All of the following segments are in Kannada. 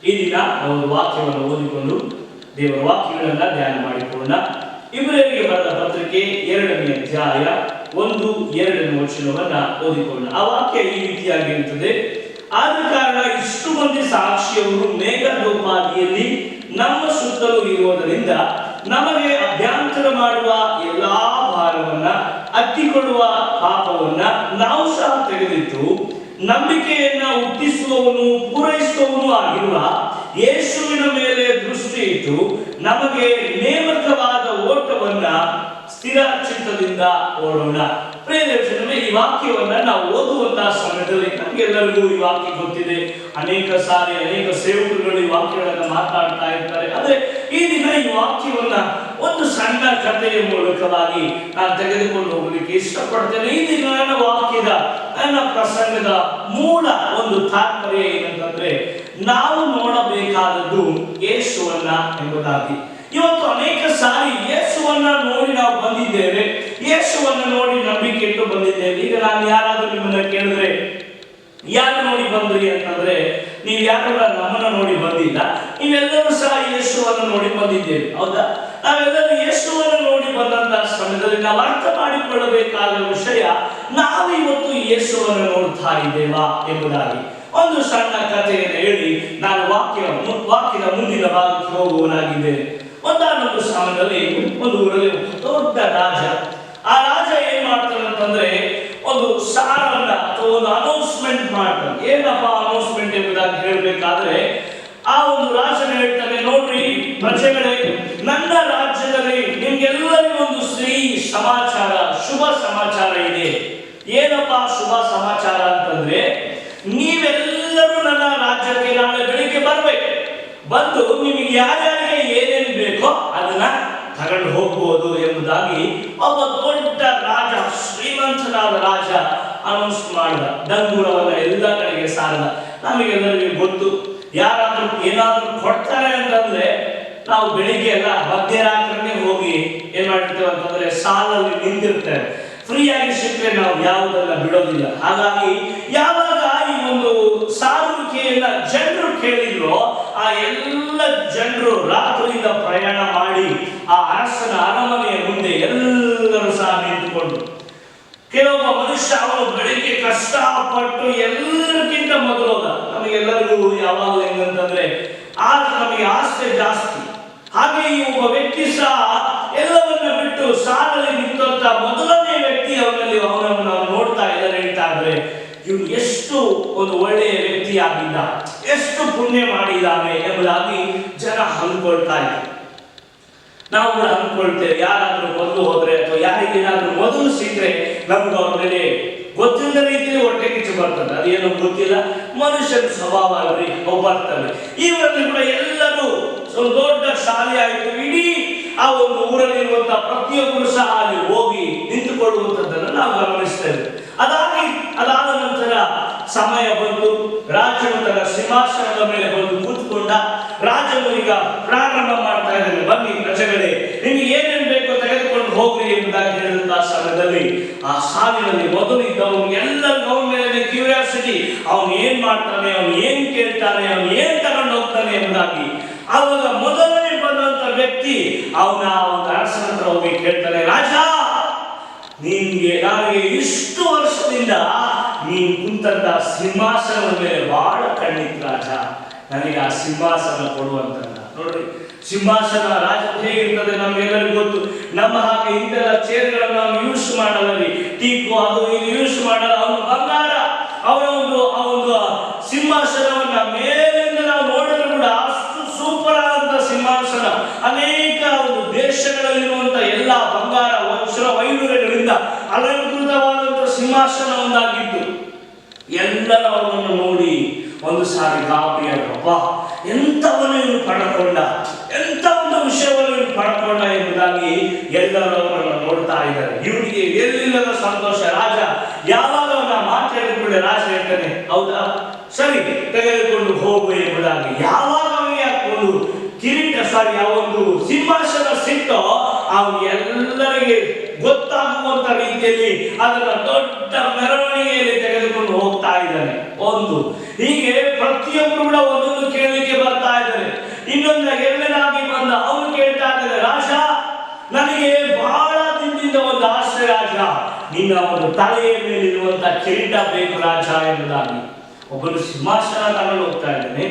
ಈ ದಿನ ನಾವು ವಾಕ್ಯವನ್ನು ಓದಿಕೊಂಡು ದೇವರ ವಾಕ್ಯಗಳನ್ನ ಧ್ಯಾನ ಮಾಡಿಕೊಳ್ಳೋಣ. ಇಬ್ರಿಯರಿಗೆ ಬರೆದ ಪತ್ರಿಕೆ 2ನೇ ಅಧ್ಯಾಯ 1-2 ವಚನವನ್ನ ಓದಿಕೊಳ್ಳೋಣ. ಆ ವಾಕ್ಯ ಈ ರೀತಿಯಾಗಿರುತ್ತದೆ. ಆದ ಕಾರಣ ಇಷ್ಟು ಮಂದಿ ಸಾಕ್ಷಿಯವರು ಮೇಘದೋಪಾದಿಯಲ್ಲಿ ನಮ್ಮ ಸುತ್ತಲೂ ಇರುವುದರಿಂದ ನಮಗೆ ಅಭ್ಯಂತರ ಮಾಡುವ ಎಲ್ಲಾ ಭಾರವನ್ನ ಹತ್ತಿಕೊಳ್ಳುವ ಪಾಪವನ್ನ ನಾವು ಸಹ ತೆಗೆದಿಟ್ಟು ನಂಬಿಕೆಯನ್ನ ಹುಟ್ಟಿಸುವವನು ಪೂರೈಸುವವನು ಆಗಿರುವ ಯೇಸುವಿನ ಮೇಲೆ ದೃಷ್ಟಿ ಇಟ್ಟು ನಮಗೆ ನೇಮಕವಾದ ಓಟವನ್ನ ಸ್ಥಿರ ಚಿತ್ತದಿಂದ ಓಡೋಣ. ಪ್ರಿಯರೇ, ಈ ವಾಕ್ಯವನ್ನ ನಾವು ಓದುವಂತಹ ಸಮಯದಲ್ಲಿ ನಮಗೆಲ್ಲರಿಗೂ ಈ ವಾಕ್ಯ ಗೊತ್ತಿದೆ. ಅನೇಕ ಸಾರಿ ಅನೇಕ ಸೇವಕರುಗಳು ಈ ವಾಕ್ಯಗಳನ್ನ ಮಾತಾಡ್ತಾ ಇರ್ತಾರೆ. ಆದ್ರೆ ಈ ದಿನ ಈ ವಾಕ್ಯವನ್ನ ಒಂದು ಸಣ್ಣ ಕಥೆಯ ಮೂಲಕವಾಗಿ ನಾನು ತೆಗೆದುಕೊಂಡು ಹೋಗಲಿಕ್ಕೆ ಇಷ್ಟಪಡ್ತೇನೆ. ಈ ದಿನ ನನ್ನ ವಾಕ್ಯದ ನನ್ನ ಪ್ರಸಂಗದ ಮೂಲ ಒಂದು ತಾತ್ಪರ್ಯ ಏನಂತಂದ್ರೆ, ನಾವು ನೋಡಬೇಕಾದದ್ದು ಯೇಸುವನ್ನ ಎಂಬುದಾಗಿ. ಇವತ್ತು ಅನೇಕ ಸಾರಿ ಯೇಸುವನ್ನ ನೋಡಿ ನಾವು ಬಂದಿದ್ದೇವೆ, ಯೇಸುವನ್ನ ನೋಡಿ ನಂಬಿಕೆ ಇಟ್ಟು ಬಂದಿದ್ದೇವೆ. ಈಗ ನಾನು ಯಾರಾದ್ರೂ ನಿಮ್ಮನ್ನ ಕೇಳಿದ್ರೆ ಯಾರು ನೋಡಿ ಬಂದ್ರಿ ಅಂತಂದ್ರೆ, ನೀವು ಯಾರು ನಮ್ಮನ್ನ ನೋಡಿ ಬಂದಿಲ್ಲ, ನೀವೆಲ್ಲರೂ ಸಹ ಯೇಸುವನ್ನು ನೋಡಿ ಬಂದಿದ್ದೇವೆ, ಹೌದಾ? ನಾವೆಲ್ಲರೂ ಯೇಸುವನ್ನು ನೋಡಿ ಬಂದಂತಹ ಸಮಯದಲ್ಲಿ ನಾವು ಅರ್ಥ ಮಾಡಿಕೊಳ್ಳಬೇಕಾದ ವಿಷಯ, ನಾವು ಇವತ್ತು ಯೇಸುವನ್ನು ನೋಡ್ತಾ ಇದ್ದೇವಾ ಎಂಬುದಾಗಿ. ಒಂದು ಸಣ್ಣ ಕಥೆಯನ್ನು ಹೇಳಿ ನಾನು ವಾಕ್ಯದ ಮುಂದಿನ ಭಾಗಕ್ಕೆ ಹೋಗುವನಾಗಿದ್ದೇನೆ. ಒಂದಾನೊಂದು ಸಮಯದಲ್ಲಿ ಒಂದು ಊರಲ್ಲಿ ದೊಡ್ಡ ರಾಜ. ಆ ರಾಜ ಏನ್ ಮಾಡ್ತಾನೆ ಅಂತಂದ್ರೆ, ಒಂದು ಸಾರನ್ನ ಅಥವಾ ಒಂದು ಅನೌನ್ಸ್ಮೆಂಟ್ ಮಾಡ್ತಾನೆ. ಏನಪ್ಪ ಅನೌನ್ಸ್ಮೆಂಟ್ ಎಂಬುದಾಗಿ ಹೇಳ್ಬೇಕಾದ್ರೆ, ಆ ಒಂದು ರಾಜನ ಹೇಳ್ತಾನೆ, ನೋಡ್ರಿ ಪ್ರಜೆಗಳೇ, ನನ್ನ ರಾಜ್ಯದಲ್ಲಿ ನಿಮ್ಗೆಲ್ಲರಿಗೂ ಒಂದು ಸಿಹಿ ಸಮಾಚಾರ, ಶುಭ ಸಮಾಚಾರ ಇದೆ. ಏನಪ್ಪ ಶುಭ ಸಮಾಚಾರ ಅಂತಂದ್ರೆ, ನೀವೆಲ್ಲರೂ ನನ್ನ ರಾಜ್ಯಕ್ಕೆ ನಾಳೆ ಬೆಳಿಗ್ಗೆ ಬರ್ಬೇಕು. ಬಂದು ನಿಮಗೆ ಯಾರ್ಯಾರಿಗೆ ಏನೇನು ಬೇಕೋ ಅದನ್ನ ತಗೊಂಡು ಹೋಗ್ಬೋದು ಎಂಬುದಾಗಿ ಒಬ್ಬ ದೊಡ್ಡ ರಾಜ, ಶ್ರೀಮಂತನಾದ ರಾಜ ಅನೌನ್ಸ್ ಮಾಡಿದ. ಡಂಗೂರವನ್ನ ಎಲ್ಲ ಕಡೆಗೆ ಸಾರದ. ನಮಗೆಲ್ಲರಿಗೂ ಗೊತ್ತು, ಯಾರಾದ್ರೂ ಏನಾದ್ರೂ ಕೊಡ್ತಾರೆ ಅಂತಂದ್ರೆ ನಾವು ಬೆಳಿಗ್ಗೆ ಎಲ್ಲ ಮಧ್ಯರಾತ್ರಿನೇ ಹೋಗಿ ಏನ್ ಮಾಡಿರ್ತೇವೆ ಅಂತಂದ್ರೆ ಸಾಲಲ್ಲಿ ನಿಂತಿರ್ತೇವೆ. ಫ್ರೀಯಾಗಿ ಸಿಕ್ಕರೆ ನಾವು ಯಾವುದನ್ನ ಬಿಡೋದಿಲ್ಲ. ಹಾಗಾಗಿ ಯಾವಾಗ ಈ ಒಂದು ಸಾರುವಿಕೆಯನ್ನ ಜನರು ಕೇಳಿದ್ರು, ಆ ಎಲ್ಲ ಜನರು ರಾತ್ರಿಯಿಂದ ಪ್ರಯಾಣ ಮಾಡಿ ಆ ಅರಸನ ಅರಮನೆಯ ಮುಂದೆ ಎಲ್ಲರೂ ಸಹ ನಿಂತುಕೊಂಡು, ಕೆಲವೊಬ್ಬ ಮನುಷ್ಯ ಅವನು ಬೆಳಿಗ್ಗೆ ಕಷ್ಟಪಟ್ಟು ಎಲ್ಲರಿಗಿಂತ ಮೊದಲು ಹೋದ. ನಮಗೆಲ್ಲರಿಗೂ ಯಾವಾಗಲೂ ಹೆಂಗಂತಂದ್ರೆ ನಮಗೆ ಆಸೆ ಜಾಸ್ತಿ. ಹಾಗೆ ಈ ಒಬ್ಬ ವ್ಯಕ್ತಿ ಸಹ ಎಲ್ಲವನ್ನ ಬಿಟ್ಟು ಸಾಲಲ್ಲಿ ನಿಂತ ಮೊದಲನೇ ವ್ಯಕ್ತಿ ಅವನನ್ನು ನೋಡ್ತಾ ಇದ್ದಾರೆ. ಹೇಳ್ತಾ ಇದ್ರೆ, ಇವನು ಎಷ್ಟು ಒಂದು ಒಳ್ಳೆಯ ವ್ಯಕ್ತಿ ಆಗಿದ್ದ, ಎಷ್ಟು ಪುಣ್ಯ ಮಾಡಿದ್ದಾನೆ ಎಂಬುದಾಗಿ ಜನ ಅಂದ್ಕೊಳ್ತಾ ಇದ್ದಾರೆ. ನಾವು ಕೂಡ ಅಂದ್ಕೊಳ್ತೇವೆ, ಯಾರಾದ್ರೂ ಮೊದಲು ಹೋದ್ರೆ ಅಥವಾ ಯಾರಿಗೇನಾದ್ರೂ ಮೊದಲು ಸಿಕ್ಕರೆ ನಮ್ಗೆ ಅವ್ರ ಮೇಲೆ ಗೊತ್ತಿಲ್ಲದ ರೀತಿಯಲ್ಲಿ ಹೊಟ್ಟೆ ಕಿಚ್ಚು ಬರ್ತದೆ. ಅದೇನೋ ಗೊತ್ತಿಲ್ಲ, ಮನುಷ್ಯನ ಸ್ವಭಾವ ಅಲ್ರಿ, ಬರ್ತವೆ. ಇವರಲ್ಲಿ ಕೂಡ ಎಲ್ಲರೂ ಒಂದು ದೊಡ್ಡ ಶಾಲೆ ಆಯಿತು. ಇಡೀ ಆ ಒಂದು ಊರಲ್ಲಿರುವಂತಹ ಪ್ರತಿಯೊಬ್ಬರು ಸಹ ಅಲ್ಲಿ ಹೋಗಿ ನಿಂತುಕೊಳ್ಳುವಂಥದ್ದನ್ನು ನಾವು ಗಮನಿಸ್ತೇವೆ. ಅದಾದ ನಂತರ ಸಮಯ ಬಂದು ರಾಜನು ತನ್ನ ಸಿಂಹಾಸನದ ಮೇಲೆ ಬಂದು ಕೂತ್ಕೊಂಡ. ರಾಜನು ಈಗ ಪ್ರಾರಂಭ ಮಾಡ್ತಾ ಇದ್ದಾನೆ, ಬನ್ನಿ ಪ್ರಜೆಗಳೇ, ನಿಮಗೆ ಏನೇನು ಬೇಕೋ ತೆಗೆದುಕೊಂಡು ಹೋಗ್ರಿ ಎಂಬುದಾಗಿ ಹೇಳಿದಂತಹ ಸಮಯದಲ್ಲಿ ಆ ಸಾಲಿನಲ್ಲಿ ಮೊದಲು ಇದ್ದವನು ಎಲ್ಲರಿಗೂ ಅವನ ಮೇಲೆ ಕ್ಯೂರಿಯಾಸಿಟಿ, ಅವನು ಏನ್ ಮಾಡ್ತಾನೆ, ಅವನು ಏನ್ ಕೇಳ್ತಾನೆ, ಅವನು ಏನ್ ತಗೊಂಡು ಹೋಗ್ತಾನೆ ಎಂಬುದಾಗಿ. ಆವಾಗ ಮೊದಲನೇ ಬಂದಂತ ವ್ಯಕ್ತಿ ಅವನ ಒಂದು ಅರಸನ ಹತ್ರ ಹೋಗಿ ಕೇಳ್ತಾನೆ, ರಾಜ, ನನಗೆ ಇಷ್ಟು ವರ್ಷದಿಂದ ನೀನು ಕುಂತಂತ ಸಿಂಹಾಸನದ ಮೇಲೆ ಬಹಳ ಕಣ್ಣಿತ್ತು ರಾಜ, ನನಗೆ ಆ ಸಿಂಹಾಸನ ಕೊಡುವಂತ. ನೋಡ್ರಿ, ಸಿಂಹಾಸನ ರಾಜ ಹೇಗಿರ್ತದೆ ನಮ್ಗೆಲ್ಲರಿಗೂ ಗೊತ್ತು. ನಮ್ಮ ಹಾಗೆ ಇಂತೆಲ್ಲ ಚೇರ್ಗಳನ್ನು ನಾವು ಯೂಸ್ ಮಾಡಲ್ಲ, ಟೀಕು ಅದು ಇದು ಯೂಸ್ ಮಾಡಲ್ಲ. ಅವನು ಬಂಗಾರ, ಅವನ ಒಂದು ಸಿಂಹಾಸನವನ್ನ ಮೇಲಿಂದ ನಾವು ನೋಡಿದ್ರೆ ಕೂಡ ಅಷ್ಟು ಸೂಪರ್ ಆದಂತ ಸಿಂಹಾಸನ. ಅನೇಕ ಒಂದು ದೇಶಗಳಲ್ಲಿರುವಂತ ಎಲ್ಲ ಬಂಗಾರ ವಜ್ರ ವೈಡೂರ್ಯಗಳಿಂದ ಅಲಂಕೃತವಾದಂತ ಸಿಂಹಾಸನ ಒಂದಾಗಿತ್ತು. ಎಲ್ಲರ ಅವನನ್ನು ನೋಡಿ ಒಂದು ಸಾರಿ ಗಾಬರಿಯಾಗಪ್ಪ, ಎಂಥವನು ಇವನು ಪಡ್ಕೊಂಡ, ಎಂಥ ಒಂದು ವಿಷಯವನ್ನು ಇವನು ಪಡ್ಕೊಂಡ ಎಂಬುದಾಗಿ ಎಲ್ಲರೂ ಅವರನ್ನು ನೋಡ್ತಾ ಇದ್ದಾರೆ. ಇವನಿಗೆ ಎಲ್ಲಿಲ್ಲದ ಸಂತೋಷ. ರಾಜ ಯಾವಾಗ ಅವನ ಮಾತಾಡಿದ ರಾಜ ಹೇಳ್ತಾನೆ, ಹೌದಾ ಸರಿ ತೆಗೆದುಕೊಂಡು ಹೋಗು ಎಂಬುದಾಗಿ. ಯಾವಾಗ ಅವನಿಗೆ ಒಂದು ಕಿರೀಟ, ಯಾವ ಒಂದು ಸಿಂಹಾಸನ ಸಿಕ್ತೋ, ಅವನು ಎಲ್ಲರಿಗೆ ಗೊತ್ತಾಗುವಂತ ರೀತಿಯಲ್ಲಿ ಅದರ ದೊಡ್ಡ ಮೆರವಣಿಗೆಯಲ್ಲಿ ತೆಗೆದುಕೊಂಡು ಹೋಗ್ತಾ ಇದ್ದಾನೆ. ಒಂದು ಹೀಗೆ ಪ್ರತಿಯೊಬ್ಬರು ಕೂಡ ಒಂದೊಂದು ಕೇಳಲಿಕ್ಕೆ ಬರ್ತಾ ಇದ್ದಾರೆ. ಇನ್ನೊಂದು ಎರಡನೇದಾಗಿ ಬಂದ ಅವನು ಕೇಳ್ತಾ ಇದ್ದಾರೆ, ರಾಜ ನನಗೆ ಬಹಳ ದಿನದಿಂದ ಒಂದು ಆಸೆ ರಾಜ, ನಿನ್ನ ಒಂದು ತಲೆಯ ಮೇಲಿರುವಂತ ಕಿರೀಟ ಬೇಕು ರಾಜ ಎಂಬುದಾಗಿ. ಒಬ್ಬನು ಸಿಂಹಾಸನ ತಗೊಂಡು ಹೋಗ್ತಾ ಇದ್ದಾನೆ,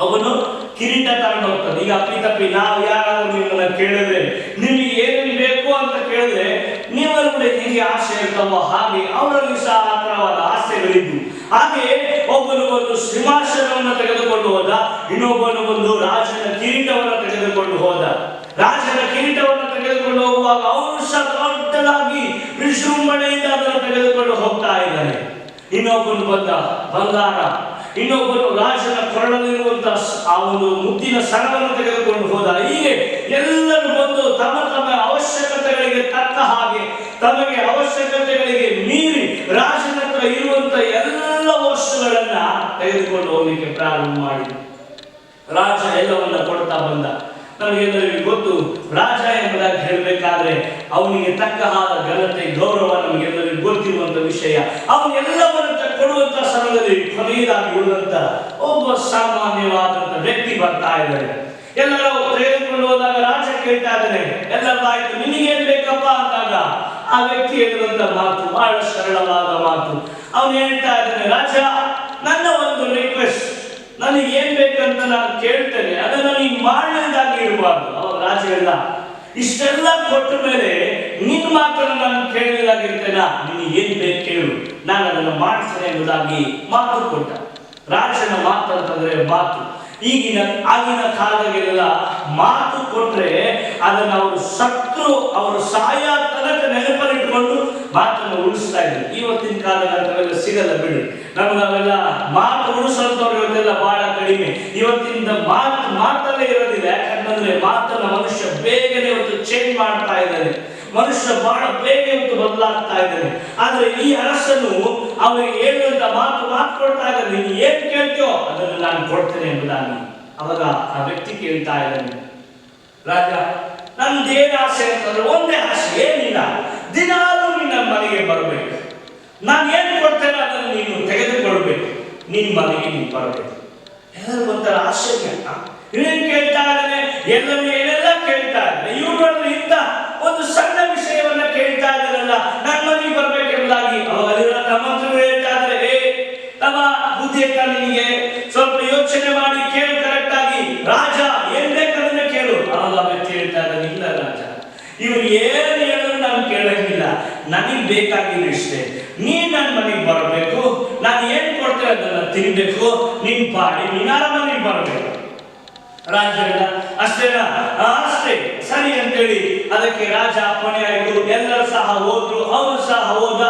ಅವನು ಕಿರೀಟ ತಗೊಂಡು ಹೋಗ್ತಾನೆ. ಈಗ ಅಪ್ಪಿತಪ್ಪಿ ನಾವು ಯಾರಾದ್ರೂ ನಿಮ್ಮನ್ನ ಕೇಳಿದ್ರೆ ನಿಮಗೆ ಏನೇನು ಬೇಕು ಅಂತ ಕೇಳಿದ್ರೆ ನೀವಲ್ಲಿ ಕೂಡ ಹೇಗೆ ಆಸೆ ಇರ್ತಾವೋ ಹಾಗೆ ಅವರಲ್ಲಿ ಸಹ ಆ ತರವಾದ ಆಸೆಗಳಿದ್ದು. ಹಾಗೆ ಒಬ್ಬನು ಒಂದು ಸಿಂಹಾಸನವನ್ನು ತೆಗೆದುಕೊಂಡು ಹೋದ, ಇನ್ನೊಬ್ಬನು ಒಂದು ರಾಜನ ಕಿರೀಟವನ್ನು ತೆಗೆದುಕೊಂಡು ಹೋದ. ರಾಜನ ಕಿರೀಟವನ್ನು ತೆಗೆದುಕೊಂಡು ಹೋಗುವಾಗ ಅವನು ಸಹ ದೊಡ್ಡದಾಗಿ ವಿಜೃಂಭಣೆಯಿಂದ ಅದನ್ನು ತೆಗೆದುಕೊಂಡು ಹೋಗ್ತಾ ಇದ್ದಾನೆ. ಇನ್ನೊಬ್ಬನು ಬಂದ ಬಂಗಾರ, ಇನ್ನೊಬ್ಬನು ರಾಜನ ಕೊರಳಲ್ಲಿರುವಂತಹ ಆ ಒಂದು ಮುತ್ತಿನ ಸರವನ್ನು ತೆಗೆದುಕೊಂಡು ಹೋದ. ಹೀಗೆ ಎಲ್ಲರೂ ಬಂದು ತಮ್ಮ ತಮ್ಮ ಅವಶ್ಯಕತೆಗಳಿಗೆ ತಕ್ಕ ಹಾಗೆ ತಮಗೆ ಅವಶ್ಯಕತೆಗಳಿಗೆ ಮೀರಿ ರಾಜನ ಹತ್ರ ಇರುವಂತ ಎಲ್ಲ ವಸ್ತುಗಳನ್ನ ತೆಗೆದುಕೊಂಡು ಹೋಗ್ಲಿಕ್ಕೆ ಪ್ರಾರಂಭ ಮಾಡಿ ರಾಜ ಎಲ್ಲವನ್ನ ಕೊಡ್ತಾ ಬಂದ. ನಮಗೆಲ್ಲರಿಗೂ ಗೊತ್ತು, ರಾಜ ಎಂಬುದಾಗಿ ಹೇಳಬೇಕಾದ್ರೆ ಅವನಿಗೆ ತಕ್ಕ ಹಾದ ಘನತೆ ಗೌರವ ನಮಗೆಲ್ಲರಿಗೂ ಗೊತ್ತಿರುವಂತ ವಿಷಯ. ಅವನೆಲ್ಲವನ್ನ ಕೊಡುವಂತ ಸಮಯದಲ್ಲಿ ಕೊನೆಯದಾಗಿ ಉಳಿದಂತ ಒಬ್ಬ ಸಾಮಾನ್ಯವಾದಂತ ವ್ಯಕ್ತಿ ಬರ್ತಾ ಇದ್ದಾರೆ. ಎಲ್ಲರೂ ತೆಗೆದುಕೊಂಡು ಹೋದಾಗ ರಾಜ ಕೇಳ್ತಾ ಇದ್ದಾನೆ, ಎಲ್ಲದಾಯ್ತು ನಿನಗೇನ್ ಬೇಕಪ್ಪ ಅಂತಾಗ ಆ ವ್ಯಕ್ತಿ ಹೇಳಿದಂತ ಮಾತು ಬಹಳ ಸರಳವಾದ ಮಾತು. ಅವನು ಹೇಳ್ತಾ ಇದ್ದಾನೆ, ರಾಜ ನನ್ನ ಒಂದು ರಿಕ್ವೆಸ್ಟ್, ನನಗೆ ಏನ್ ಬೇಕಂತ ನಾನು ಕೇಳ್ತೇನೆ, ಅದನ್ನ ನೀನು ಮಾಡಲಿಲ್ದಾಗಿ ಇರಬಾರ್ದು. ಅವಾಗ ರಾಜ ಹೇಳ್ದ, ಇಷ್ಟೆಲ್ಲ ಕೊಟ್ಟ ಮೇಲೆ ನಿನ್ ಮಾತನ್ನು ನಾನು ಕೇಳಲಿಲ್ದಾಗಿರ್ತೇನೆ, ನಿನಗೆ ಏನ್ ಬೇಕು ಕೇಳು, ನಾನು ಅದನ್ನು ಮಾಡ್ತೇನೆ ಎಂಬುದಾಗಿ ಮಾತು ಕೊಟ್ಟ. ರಾಜನ ಮಾತಂತಂದ್ರೆ ಮಾತು. ಆಗಿನ ಕಾಲದಲ್ಲೆಲ್ಲ ಮಾತು ಕೊಟ್ರೆ ಅದನ್ನು ಅವರು ಸತ್ರು ಅವರು ಸಾಯ ತನಕ ನೆನಪಲ್ಲಿಟ್ಟುಕೊಂಡು ಮಾತನ್ನು ಉಳಿಸ್ತಾ ಇದ್ರು. ಇವತ್ತಿನ ಕಾಲದಲ್ಲಿ ಸಿಗಲ್ಲ ಬಿಡಿ, ನಮಗೆಲ್ಲ ಮಾತು ಉಳಿಸೋಂಥವ್ರು ಇವತ್ತೆಲ್ಲ ಬಹಳ ಕಡಿಮೆ. ಇವತ್ತಿನ ಮಾತಲ್ಲೇ ಇರೋದಿಲ್ಲ. ಯಾಕಂತಂದ್ರೆ ಮಾತನ್ನ ಮನುಷ್ಯ ಬೇಗನೆ ಇವತ್ತು ಚೇಂಜ್ ಮಾಡ್ತಾ ಇದ್ದಾನೆ, ಮನುಷ್ಯ ಬಹಳ ಬೇಗ ಇವತ್ತು ಬದಲಾಗ್ತಾ ಇದ್ದಾನೆ. ಆದ್ರೆ ಈ ಅರಸನು ಅವನಿಗೆ ಹೇಳುವಂತ ಮಾತು ಕೊಡ್ತಾ ಇದ್ದಾನೆ, ನೀನು ಏನ್ ಕೇಳ್ತೀಯೋ ಅದನ್ನು ನಾನು ಕೊಡ್ತೇನೆ ಎಂಬುದಾಗಿ. ಅವಾಗ ಆ ವ್ಯಕ್ತಿ ಕೇಳ್ತಾ ಇದ್ದಾನೆ, ರಾಜ ನಂದೇನು ಆಸೆ ಅಂತಂದ್ರೆ ಒಂದೇ ಆಸೆ, ಏನಿಲ್ಲ, ದಿನಾಲೂ ನಿನ್ನ ಮನೆಗೆ ಬರಬೇಕು, ನಾನು ಏನು ಕೊಡ್ತೇನೆ ಅದನ್ನು ನೀನು ತೆಗೆದುಕೊಳ್ಬೇಕು, ನಿನ್ನ ಮನೆಗೆ ನೀನು ಬರಬೇಕು. ಎಲ್ಲರೂ ಒಂಥರ ಆಶ್ಚರ್ಯ, ಇವನೇನ್ ಕೇಳ್ತಾ ಇದ್ದಾನೆ, ಎಲ್ಲರೂ ಏನೆಲ್ಲ ಕೇಳ್ತಾ ಇದ್ದಾನೆ. ಇವ್ರು ಇಂತ ಒಂದು ಸಣ್ಣ ವಿಷಯವನ್ನ ಕೇಳ್ತಾ ಇದ್ದಾರಲ್ಲ, ನನ್ನ ಮನೆಗೆ ಬರ್ಬೇಕೆಂಬುದಾಗಿ. ಅವಾಗ ಅಲ್ಲಿರುವಂತ ಮಂತ್ರಿಗಳು ಹೇಳ್ತಾ ಇದ್ದಾರೆ, ತಮ್ಮ ಬುದ್ಧಿ ಆಯ್ತಾ ನಿನಗೆ, ಸ್ವಲ್ಪ ಯೋಚನೆ ಮಾಡಿ ಕೇಳು ಕರೆಕ್ಟ್ ಆಗಿ, ರಾಜ ಏನ್ ಬೇಕದನ್ನ ಕೇಳು. ಅವಾಗ ವ್ಯಕ್ತಿ ಹೇಳ್ತಾ ಇದ್ದಾನೆ, ಇಲ್ಲ ರಾಜ, ಇವ್ರು ಏನು ಹೇಳಿದ್ರು ನಾನು ಕೇಳಂಗಿಲ್ಲ, ನನಗೆ ಬೇಕಾಗಿಲ್ಲ ಇಷ್ಟೇ, ನೀನ್ ನನ್ನ ಮನೆಗೆ ಬರಬೇಕು, ನಾನು ಏನ್ ಕೊಡ್ತೇನೆ ಅದನ್ನ ತಿನ್ಬೇಕು, ನಿನ್ ಪಾಡಿ ನೀನ್ ಮನೆಗೆ ಬರಬೇಕು. ರಾಜ ಅಷ್ಟೇನಾ? ಅಷ್ಟೇ ಸರಿ ಅಂತೇಳಿ ಅದಕ್ಕೆ ರಾಜ ಅಪ್ಪಣೆ ಆಯಿತು. ಎಲ್ಲರೂ ಸಹ ಹೋದ್ರು, ಅವನು ಸಹ ಹೋದ.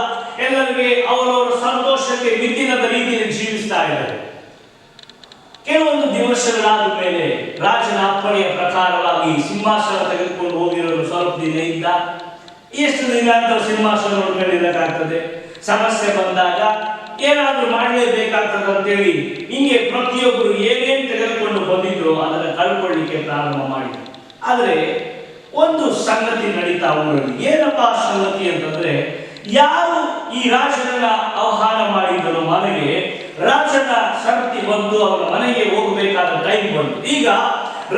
ಎಲ್ಲರಿಗೆ ಅವರವರ ಸಂತೋಷಕ್ಕೆ ಮಿತಿನದ ರೀತಿಯಲ್ಲಿ ಜೀವಿಸ್ತಾ ಇದ್ದಾರೆ. ಕೆಲವೊಂದು ದಿವಸಗಳಾದ ಮೇಲೆ ರಾಜನ ಅಪ್ಪಣೆಯ ಪ್ರಕಾರವಾಗಿ ಸಿಂಹಾಸನ ತೆಗೆದುಕೊಂಡು ಹೋಗಿರೋರು ಸ್ವಲ್ಪ ದಿನ ಇದ್ದ. ಎಷ್ಟು ದಿನ ಅಂತ ಸಿಂಹಾಸನ ನೋಡ್ಕೊಂಡಿರಕ್ಕಾಗ್ತದೆ? ಸಮಸ್ಯೆ ಬಂದಾಗ ಏನಾದ್ರೂ ಮಾಡಲೇಬೇಕಾಗ್ತದೆ ಅಂತೇಳಿ ಹಿಂಗೆ ಪ್ರತಿಯೊಬ್ಬರು ಏನೇನು ತೆಗೆದುಕೊಂಡು ಬಂದಿದ್ರು ಅದನ್ನು ಕಳ್ಕೊಳ್ಳಿಕ್ಕೆ ಪ್ರಾರಂಭ ಮಾಡಿದ್ರು. ಆದ್ರೆ ಒಂದು ಸಂಗತಿ ನಡೀತಾ ಊರಲ್ಲಿ. ಏನಪ್ಪಾ ಸಂಗತಿ ಅಂತಂದ್ರೆ, ಯಾರು ಈ ರಾಜನ ಆಹ್ವಾನ ಮಾಡಿದ್ರು ಮನೆಗೆ, ರಾಜನ ಸರತಿ ಬಂದು ಅವನ ಮನೆಗೆ ಹೋಗಬೇಕಾದ ಟೈಮ್ ಬಂತು. ಈಗ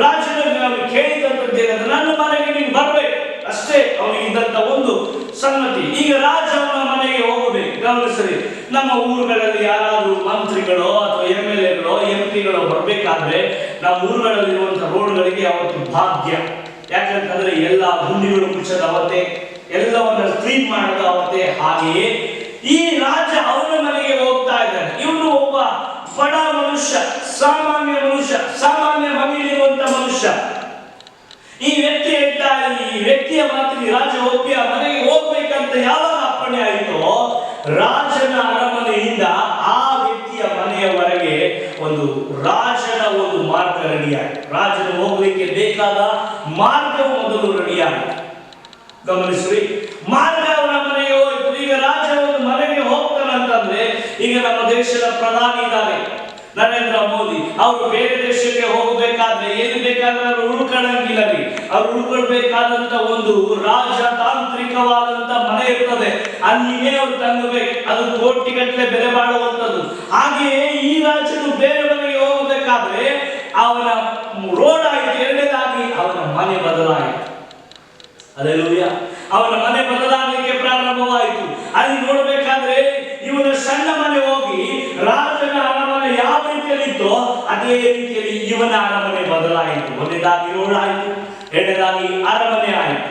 ರಾಜನಿಗೆ ಅವನು ಕೇಳಿದಂತದ್ದೇನಂದ್ರೆ, ನನ್ನ ಮನೆಗೆ ನೀನು ಬರ್ಬೇಕು ಅಷ್ಟೇ ಅವನಿಗಿದ್ದಂತ ಒಂದು ಸಂಗತಿ. ಈಗ ರಾಜ ಅವನ ಮನೆಗೆ ಹೋಗಬೇಕು. ಗಮನಿಸರಿ, ನಮ್ಮ ಊರುಗಳಲ್ಲಿ ಯಾರಾದ್ರೂ ಮಂತ್ರಿಗಳು ಅಥವಾ MLAಗಳೋ MP ಗಳೋ ಬರ್ಬೇಕಾದ್ರೆ ನಮ್ಮ ಊರುಗಳಲ್ಲಿರುವಂತಹ ರೋಡ್ಗಳಿಗೆ ಅವತ್ತು ಭಾಗ್ಯ. ಯಾಕಂತಂದ್ರೆ ಎಲ್ಲ ಗುಂಡಿಗಳು ಮುಚ್ಚದ ಅವತ್ತೆ, ಎಲ್ಲವನ್ನ ಕ್ಲೀನ್ ಮಾಡೋದು ಅವತ್ತೆ. ಹಾಗೆಯೇ ಈ ರಾಜ ಅವನ ಮನೆಗೆ ಹೋಗ್ತಾ ಇದ್ದಾನೆ. ಇವನು ಒಬ್ಬ ಬಡ ಮನುಷ್ಯ, ಸಾಮಾನ್ಯ ಮನುಷ್ಯ, ಸಾಮಾನ್ಯ ಮನೆಯಲ್ಲಿರುವಂತ ಮನುಷ್ಯ. ಈ ವ್ಯಕ್ತಿ ಹೇಳ್ತಾ, ಈ ವ್ಯಕ್ತಿಯ ಮಾತಿಗೆ ರಾಜ ಒಪ್ಪಿಯ ಮನೆಗೆ ಹೋಗ್ಬೇಕಂತ ಯಾವಾಗ ಅಪ್ಪಣೆ ಆಯಿತೋ, ರಾಜನ ಅರಮನೆಯಿಂದ ಆ ವ್ಯಕ್ತಿಯ ಮನೆಯವರೆಗೆ ಒಂದು ರಾಜನ ಒಂದು ಮಾರ್ಗ ರೆಡಿಯಾಯಿತು. ರಾಜನ ಹೋಗ್ಲಿಕ್ಕೆ ಬೇಕಾದ ಮಾರ್ಗವು ಮೊದಲು ರೆಡಿಯಾಯಿತು. ಗಮನಿಸ್ರಿ, ಮಾರ್ಗ ಅವರ ಮನೆಗೆ ಹೋಯ್ತು. ಈಗ ರಾಜ ಒಂದು ಮನೆಗೆ ಹೋಗ್ತಾನಂತಂದ್ರೆ, ಈಗ ನಮ್ಮ ದೇಶದ ಪ್ರಧಾನಿ ಇದ್ದಾರೆ, ನರೇಂದ್ರ ಮೋದಿ ಅವರು ಬೇರೆ ದೇಶಕ್ಕೆ ಹೋಗಬೇಕಾದ್ರೆ ಏನು ಬೇಕಾದ್ರೆ ಅವರು ಉಳ್ಕೊಳ್ಳಂಗಿಲ್ಲ ರೀ. ಅವ್ರು ಉಳ್ಕೊಳ್ಬೇಕಾದಂತ ಒಂದು ರಾಜತಾಂತ್ರಿಕವಾದಂತ ಮನೆ ಇರ್ತದೆ, ಅಲ್ಲಿಗೆ ಅವ್ರು ತಂಗಬೇಕು. ಅದು ಕೋಟಿಗಟ್ಟಲೆ ಬೆಲೆ ಬಾಳುವಂಥದ್ದು. ಹಾಗೆಯೇ ಈ ರಾಜನು ಬೇರೆ ಮನೆಗೆ ಹೋಗಬೇಕಾದ್ರೆ ಅವನ ರೋಡ್ ಆಯ್ತು, ಎರಡನೇದಾಗಿ ಅವನ ಮನೆ ಬದಲಾಯಿತು. ಹಲ್ಲೆಲೂಯಾ. ಅವನ ಮನೆ ಬದಲಾಗಲಿಕ್ಕೆ ಪ್ರಾರಂಭವಾಯಿತು. ಅಲ್ಲಿ ನೋಡ್ಬೇಕಾದ್ರೆ ಇವನ ಸಣ್ಣ ಮನೆ ಹೋಗಿ ರಾಜನ ಅರಮನೆ ಯಾವ ರೀತಿಯಲ್ಲಿತ್ತೋ ಅದೇ ರೀತಿಯಲ್ಲಿ ಇವನ ಅರಮನೆ ಬದಲಾಯಿತು. ಒಂದನೇದಾಗಿ ರೋಡ್ ಆಯಿತು, ಎರಡನೇದಾಗಿ ಅರಮನೆ ಆಯಿತು,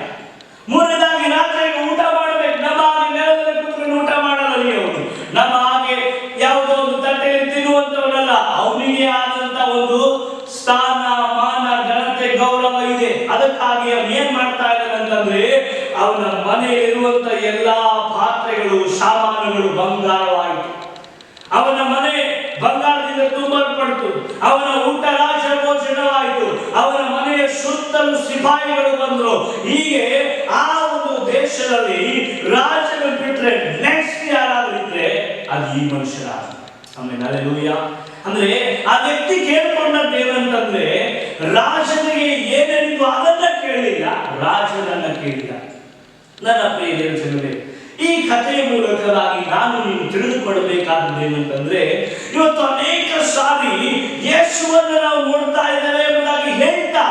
ಮೂರನೇದಾಗಿ ರಾತ್ರಿಗೆ ಊಟ ಮಾಡಬೇಕು. ನಮ್ಮ ಹಾಗೆ ನೆಲದಲ್ಲಿ ಕೂತ್ಕೊಂಡು ಊಟ ಮಾಡಲ್ಲ ಅವನು. ನಮ್ಮ ಹಾಗೆ ಯಾವುದೋ ಒಂದು ತಟ್ಟೆಯಲ್ಲಿ ತಿನ್ನುವಂತವನಲ್ಲ. ಅವನಿಗೆ ಆದಂತ ಒಂದು ಸ್ಥಾನ, ಮಾನ, ಘನತೆ, ಗೌರವ ಇದೆ. ಅದಕ್ಕಾಗಿ ಅವನು ಏನ್ ಮಾಡ್ತಾ ಇದ್ದಾನೆ ಅಂತಂದ್ರೆ ಅವನ ಮನೆಯಲ್ಲಿರುವಂತ ಎಲ್ಲಾ ಪಾತ್ರೆಗಳು, ಸಾಮಾನುಗಳು ಬಂಗಾರವಾಯಿತು. ಅವನ ಮನೆ ಬಂಗಾರದಿಂದ ತುಂಬಲ್ಪಡ್ತು. ಅವನ ಊಟ ರಾಜ ಭೋಜನವಾಯಿತು. ಅವನ ಮನೆಯ ಸುತ್ತಲೂ ಸಿಪಾಯಿಗಳು ಬಂದರು. ಹೀಗೆ ಆ ಒಂದು ದೇಶದಲ್ಲಿ ರಾಜನ ಬಿಟ್ರೆ ನೆಕ್ಸ್ಟ್ ಯಾರಾದ್ರೂ ಇದ್ರೆ ಅದು ಈ ಮನುಷ್ಯರ. ಆಮೇಲೆ ಹಲ್ಲೆಲೂಯಾ. ಅಂದ್ರೆ ಆ ವ್ಯಕ್ತಿ ಕೇಳ್ಕೊಂಡದ್ದು ಏನಂತಂದ್ರೆ ರಾಜನಿಗೆ ಏನೇನಿತ್ತು ಅದನ್ನ ಕೇಳಿಲ್ಲ, ರಾಜನನ್ನ ಕೇಳಿದ. ನನ್ನ ಪ್ರಿಯ ದೇವಜನರೇ, ಈ ಕಥೆಯ ಮೂಲಕವಾಗಿ ನಾನು ನೀವು ತಿಳಿದುಕೊಳ್ಳಬೇಕಾದದ್ದು ಏನಂತಂದ್ರೆ ಇವತ್ತು ಅನೇಕ ಸಾರಿ ಯೇಸುವನ್ನು ನಾವು ನೋಡ್ತಾ ಇದ್ದೇವೆ ಎಂಬುದಾಗಿ ಹೇಳ್ತಾ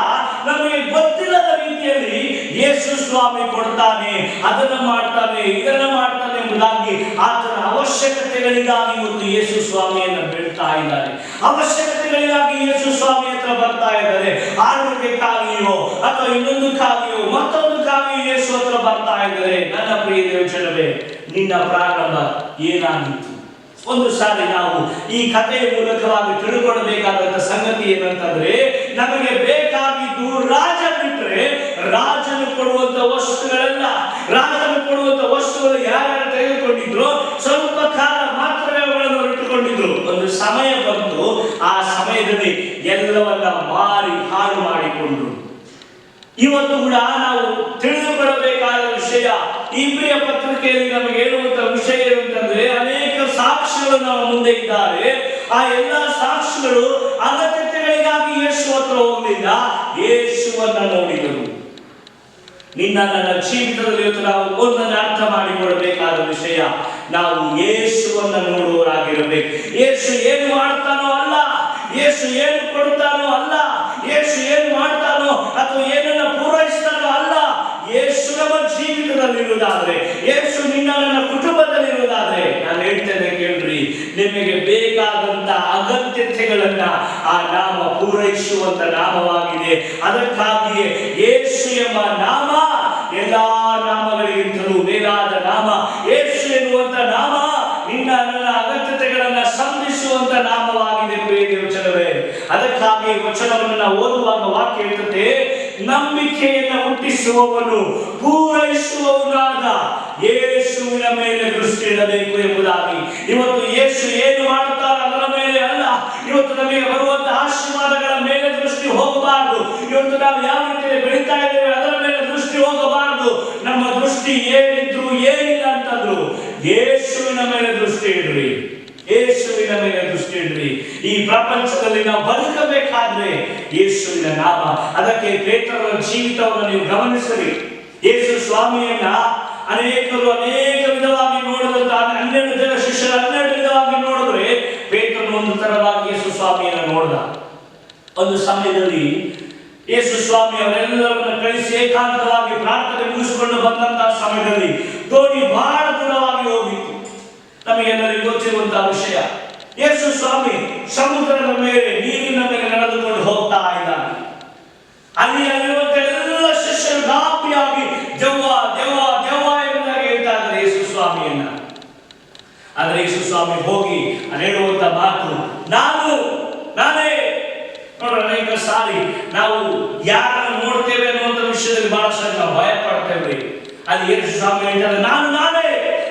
ನಮಗೆ ಗೊತ್ತಿಲ್ಲದ ರೀತಿಯಲ್ಲಿ ಯೇಸು ಸ್ವಾಮಿ ಕೊಡ್ತಾನೆ, ಅದನ್ನ ಮಾಡ್ತಾನೆ, ಇದನ್ನ ಮಾಡ್ತಾನೆ ಎಂಬುದಾಗಿ ಆತನ ಅವಶ್ಯಕತೆಗಳಿಗಾಗಿ ಇವತ್ತು ಯೇಸು ಸ್ವಾಮಿಯನ್ನು ಬೇಡ್ತಾ ಇದ್ದಾರೆ. ಅವಶ್ಯಕತೆಗಳಿಗಾಗಿ ಯೇಸು ಸ್ವಾಮಿ ಹತ್ರ ಬರ್ತಾ ಇದ್ದಾರೆ. ಆರೋಗ್ಯಕ್ಕಾಗಿಯೋ ಅಥವಾ ಇನ್ನೊಂದಕ್ಕಾಗಿಯೋ ಮತ್ತೊಂದಕ್ಕಾಗಿಯೋ ಯೇಸು ಹತ್ರ ಬರ್ತಾ ಇದ್ದಾರೆ. ನನ್ನ ಪ್ರಿಯ ದೇವಜನರೇ, ನಿನ್ನ ಪ್ರಾರಂಭ ಏನಾಗಿತ್ತು? ಒಂದು ಸಾರಿ ನಾವು ಈ ಕಥೆಯ ಮೂಲಕವಾಗಿ ತಿಳ್ಕೊಳ್ಳಬೇಕಾದಂತ ಸಂಗತಿ ಏನಂತಂದ್ರೆ ನಮಗೆ ಬೇಕಾಗಿದ್ದು ರಾಜ ಬಿಟ್ರೆ ರಾಜನು ಕೊಡುವಂತ ವಸ್ತುಗಳೆಲ್ಲ. ರಾಜನು ಕೊಡುವಂತ ವಸ್ತುಗಳು ಯಾರ್ಯಾರು ತೆಗೆದುಕೊಂಡಿದ್ರು ಸ್ವಲ್ಪ ಕಾಲ ಮಾತ್ರವೇ ಅವುಗಳನ್ನು ಇಟ್ಟುಕೊಂಡಿದ್ರು. ಒಂದು ಸಮಯ ಬಂತು, ಆ ಸಮಯದಲ್ಲಿ ಎಲ್ಲವನ್ನ ಮಾರಿ ಹಾಳು ಮಾಡಿಕೊಂಡ್ರು. ಇವತ್ತು ಕೂಡ ನಾವು ತಿಳಿದುಕೊಳ್ಳಬೇಕಾದ ವಿಷಯ, ಇಬ್ರಿಯ ಪತ್ರಿಕೆಯಲ್ಲಿ ನಮಗೆ ಹೇಳುವಂತ ವಿಷಯ ಏನಂತಂದ್ರೆ ಅನೇಕ ಸಾಕ್ಷಿಗಳು ನಮ್ಮ ಮುಂದೆ ಇದ್ದಾರೆ. ಆ ಎಲ್ಲಾ ಸಾಕ್ಷಿಗಳು ಅಗತ್ಯತೆಗಳಿಗಾಗಿ ಯೇಸು ಹತ್ರ ಹೋಗಲಿಲ್ಲ, ಯೇಸುವನ್ನ ನೋಡಿದರು. ನಿನ್ನ ನನ್ನ ಜೀವಿತದಲ್ಲಿ ಇವತ್ತು ನಾವು ಒಂದನ್ನು ಅರ್ಥ ಮಾಡಿಕೊಳ್ಳಬೇಕಾದ ವಿಷಯ, ನಾವು ಯೇಸುವನ್ನ ನೋಡುವವರಾಗಿರಬೇಕು. ಯೇಸು ಏನು ಮಾಡ್ತಾನೋ ಅಲ್ಲ, ಯೇಸು ಏನು ಕೊಡ್ತಾನೋ ಅಲ್ಲ, ಯೇಸು ಏನು ಮಾಡ್ತಾನೋ ಅಥವಾ ಏನನ್ನ ಪೂರೈಸ್ತಾನೋ ಅಲ್ಲ. ಯೇಸು ನಮ್ಮ ಜೀವಿತದಲ್ಲಿರುವುದಾದ್ರೆ, ಯೇಸು ನಿನ್ನ ನನ್ನ ಕುಟುಂಬದಲ್ಲಿರುವುದಾದ್ರೆ ನಾನು ಹೇಳ್ತೇನೆ ಕೇಳ್ರಿ, ನಿಮಗೆ ಬೇಕಾದಂತ ಅಗತ್ಯತೆಗಳನ್ನ ಆ ನಾಮ ಪೂರೈಸುವಂತ ನಾಮವಾಗಿದೆ. ಅದಕ್ಕಾಗಿಯೇ ಯೇಸು ಎಂಬ ನಾಮ ಎಲ್ಲಾ ನಾಮಗಳಿಗಿಂತಲೂ ಮೇಲಾದ ನಾಮ. ಯೇಸು ಎನ್ನುವಂತ ನಾಮ ನಿನ್ನ ನನ್ನ ಅಗತ್ಯತೆಗಳನ್ನ ಸಂಧಿಸುವಂತ ನಾಮವಾಗಿದೆ. ಪ್ರಿಯ ದೇವಜನರೇ, ಅದಕ್ಕಾಗಿ ವಚನವನ್ನು ನಾವು ಓದುವಾಗ ವಾಕ್ಯ ಹೇಳ್ತದೆ, ನಂಬಿಕೆಯನ್ನು ಹುಟ್ಟಿಸುವವನು ಪೂರೈಸುವವನಾದ ಯೇಸುವಿನ ಮೇಲೆ ದೃಷ್ಟಿ ಇಡಬೇಕು ಎಂಬುದಾಗಿ. ಇವತ್ತು ಯೇಸು ಏನು ಮಾಡುತ್ತಾರೆ ಅದರ ಮೇಲೆ ಅಲ್ಲ, ಇವತ್ತು ನಮಗೆ ಬರುವಂತಹ ಆಶೀರ್ವಾದಗಳ ಮೇಲೆ ದೃಷ್ಟಿ ಹೋಗಬಾರದು. ಇವತ್ತು ನಾವು ಯಾವ ರೀತಿಯಲ್ಲಿ ಬೆಳೀತಾ ಇದ್ದೇವೆ ಅದರ ಮೇಲೆ ದೃಷ್ಟಿ ಹೋಗಬಾರದು. ನಮ್ಮ ದೃಷ್ಟಿ ಏನಿದ್ರು ಏನಿಲ್ಲ ಅಂತಂದ್ರು ಯೇಸುವಿನ ಮೇಲೆ ದೃಷ್ಟಿ ಇಡ್ರಿ, ಯೇಸುವಿನ ಮೇಲೆ ದೃಷ್ಟಿ ಇಡ್ರಿ. ಈ ಪ್ರಪಂಚದಲ್ಲಿ ನಾವು ಬದುಕಬೇಕಾದ್ರೆ ಯೇಸುವಿನ ನಾಮ. ಅದಕ್ಕೆ ಪೇತ್ರನ ಜೀವಿತವನ್ನು ನೀವು ಗಮನಿಸಿರಿ. ಯೇಸು ಸ್ವಾಮಿಯನ್ನ ಅನೇಕರು ಅನೇಕ ವಿಧವಾಗಿ ನೋಡಿದಂತ 12 ಜನ ಶಿಷ್ಯರು 12 ವಿಧವಾಗಿ ನೋಡಿದ್ರೆ ಪೇತ್ರನು ಒಂದು ತರವಾಗಿ ಯೇಸು ಸ್ವಾಮಿಯನ್ನ ನೋಡಿದ. ಒಂದು ಸಮಯದಲ್ಲಿ ಯೇಸು ಸ್ವಾಮಿ ಅವರೆಲ್ಲರನ್ನ ಕಳಿಸಿ ಏಕಾಂತವಾಗಿ ಪ್ರಾರ್ಥನೆ ಮುಗಿಸಿಕೊಂಡು ಬಂದಂತಹ ಸಮಯದಲ್ಲಿ ದೋಣಿ ಬಹಳ ದೂರವಾಗಿ ಹೋಗಿತ್ತು. ನಮಗೆಲ್ಲರಿಗೂ ಗೊತ್ತಿರುವಂತಹ ವಿಷಯ. ಯೇಸು ಸ್ವಾಮಿ ಸಮುದ್ರದ ಮೇಲೆ, ನೀರಿನ ಮೇಲೆ ನಡೆದುಕೊಂಡು ಹೋಗ್ತಾ ಇದ್ದಾನೆ. ಅಲ್ಲಿರುವಂತ ಎಲ್ಲ ಶಿಷ್ಯರು ಗಾಪಿಯಾಗಿ ದೆವ್ವ ದೆವ್ವ ದೆವ್ವ ಎಂಬುದಾಗಿ ಹೇಳ್ತಾ ಇದ್ದಾರೆ ಯೇಸು ಸ್ವಾಮಿಯನ್ನ. ಆದ್ರೆ ಯೇಸು ಸ್ವಾಮಿ ಹೋಗಿ ಹೇಳುವಂತ ಮಾತು, ನಾನೇ. ನೋಡ್ರಿ, ಅನೇಕ ಸಾರಿ ನಾವು ಯಾರನ್ನು ನೋಡ್ತೇವೆ ಅನ್ನುವಂಥ ವಿಷಯದಲ್ಲಿ ಬಹಳಷ್ಟು ನಾವು ಭಯ ಪಡ್ತೇವೆ. ಅಲ್ಲಿ ಯೇಸು ಸ್ವಾಮಿ ಹೇಳ್ತಾರೆ ನಾನೇ.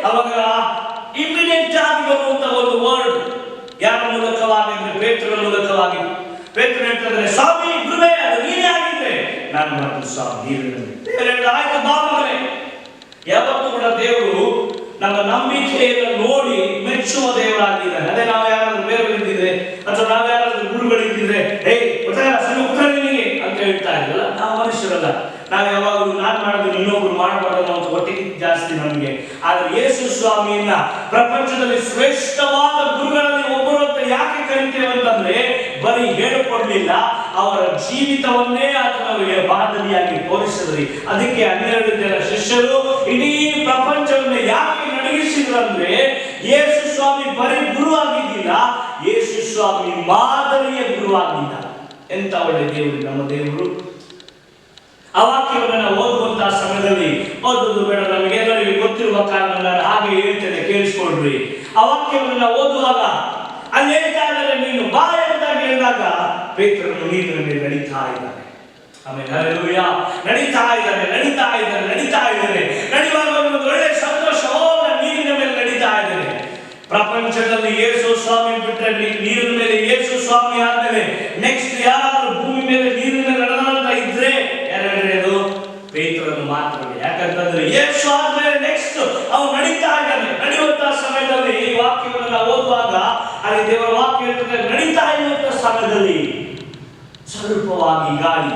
ಅವಾಗ ಇಮಿಡಿಯೇಟ್ ಆಗಿ ಬರುವಂತ ಒಂದು ವರ್ಡ್ ಯಾರ ಮೂಲಕವಾಗಿ ಅಂದ್ರೆ ಪೇತ್ರನ ಮೂಲಕವಾಗಿ. ಪೇತ್ರ ಹೇಳ್ತಾರೆ, ಸ್ವಾಮಿ ಗುರುವೇ ಅದು ನೀನೇ ಆಗಿದ್ರೆ ನಾನು ಮಾಡ್ತೀನಿ ಸ್ವಾಮಿ. ಆಯ್ತು ಬಾ ಮಗನೇ. ಯಾವತ್ತೂ ಕೂಡ ದೇವರು ನಮ್ಮ ನಂಬಿಕೆಯನ್ನು ನೋಡಿ ಮೆಚ್ಚುವ ದೇವರಾಗಿದ್ದಾನೆ. ಅದೇ ನಾವು ಯಾರಾದ್ರೂ ಬೇರೆ ಬಿದ್ದಿದ್ರೆ ಅಥವಾ ಒಟ್ಟಿಗೆ ಜಾಸ್ತಿ ನಮಗೆ. ಆದರೆ ಯೇಸು ಸ್ವಾಮಿಯನ್ನ ಪ್ರಪಂಚದಲ್ಲಿ ಶ್ರೇಷ್ಠವಾದ ಗುರುಗಳಲ್ಲಿ ಒಬ್ಬರು ಅಂತ ಯಾಕೆ ಕರಿತೇವೆ ಅಂತಂದ್ರೆ, ಬರೀ ಹೇಳಿಕೊಡ್ಲಿಲ್ಲ, ಅವರ ಜೀವಿತವನ್ನೇ ಆತನವರಿಗೆ ಮಾದರಿಯಾಗಿ ತೋರಿಸಿದ್ರಿ. ಅದಕ್ಕೆ 12 ಜನ ಶಿಷ್ಯರು ಇಡೀ ಪ್ರಪಂಚವನ್ನೇ ಯಾಕೆ ನಡಗಿಸಿದ್ರಂದ್ರೆ, ಯೇಸು ಸ್ವಾಮಿ ಬರೀ ಗುರುವಾಗಿದ್ದಿಲ್ಲ, ಯೇಸು ಸ್ವಾಮಿ ಮಾದರಿಯ ಗುರುವಾಗಿದ್ದ. ಎಂತ ಒಳ್ಳೆ ದೇವರು ನಮ್ಮ ದೇವರು. ಆ ವಾಕ್ಯವನ್ನು ನಾವು ಓದುವಂತಹ ಸಮಯದಲ್ಲಿ, ಓದುವುದು ಬೇಡ, ನಮಗೆಲ್ಲರಿಗೂ ಗೊತ್ತಿರುವ ಕಾರಣ ನಾನು ಹಾಗೆ ಹೇಳ್ತೇನೆ, ಕೇಳಿಸ್ಕೊಳ್ರಿ. ಆ ವಾಕ್ಯವನ್ನು ನಾವು ಓದುವಾಗ ಅಲ್ಲಿ ಹೇಳ್ತಾ ಇದ್ದಾರೆ, ನೀನು ಬಾ ಅಂತ ಹೇಳಿದಾಗ ಪೇತ್ರನು ನೀರಿನ ಮೇಲೆ ನಡೀತಾ ಇದ್ದಾನೆ. ಆಮೇಲೆ ಹಲ್ಲೆಲೂಯಾ, ನಡೀತಾ ಇದ್ದಾನೆ. ನಡೆಯುವಾಗ ಒಂದು ಒಳ್ಳೆ ಸಂತೋಷ, ನೀರಿನ ಮೇಲೆ ನಡೀತಾ ಇದ್ದಾನೆ. ಪ್ರಪಂಚದಲ್ಲಿ ಯೇಸು ಸ್ವಾಮಿ ಬಿಟ್ಟರೆ ನೀರಿನ ಮೇಲೆ ಯೇಸು ಸ್ವಾಮಿ ಆದ್ಮೇಲೆ ನೆಕ್ಸ್ಟ್ ಯಾರಾದ್ರೂ ಭೂಮಿ ಮೇಲೆ ನೀರಿನ ಮೇಲೆ ನಡೆದಂತ ಇದ್ರೆ ಯಾರು? ಪೇತ್ರನು ಮಾತ್ರ. ಯಾಕಂತಂದ್ರೆ ಯೇಸು ಆದ್ಮೇಲೆ ನೆಕ್ಸ್ಟ್ ಅವನು ನಡೀತಾ ಇದ್ದಾನೆ. ನಡೆಯುವಂತಹ ಸಮಯದಲ್ಲಿ ಈ ವಾಕ್ಯವನ್ನು ನಾವು ಓದುವಾಗ ಅಲ್ಲಿ ದೇವರ ವಾಕ್ಯ ಹೇಳ್ತದೆ, ನಡೀತಾ ಇರುವಂತಹ ಸಮಯದಲ್ಲಿ ಸ್ವಲ್ಪವಾಗಿ ಗಾಳಿ,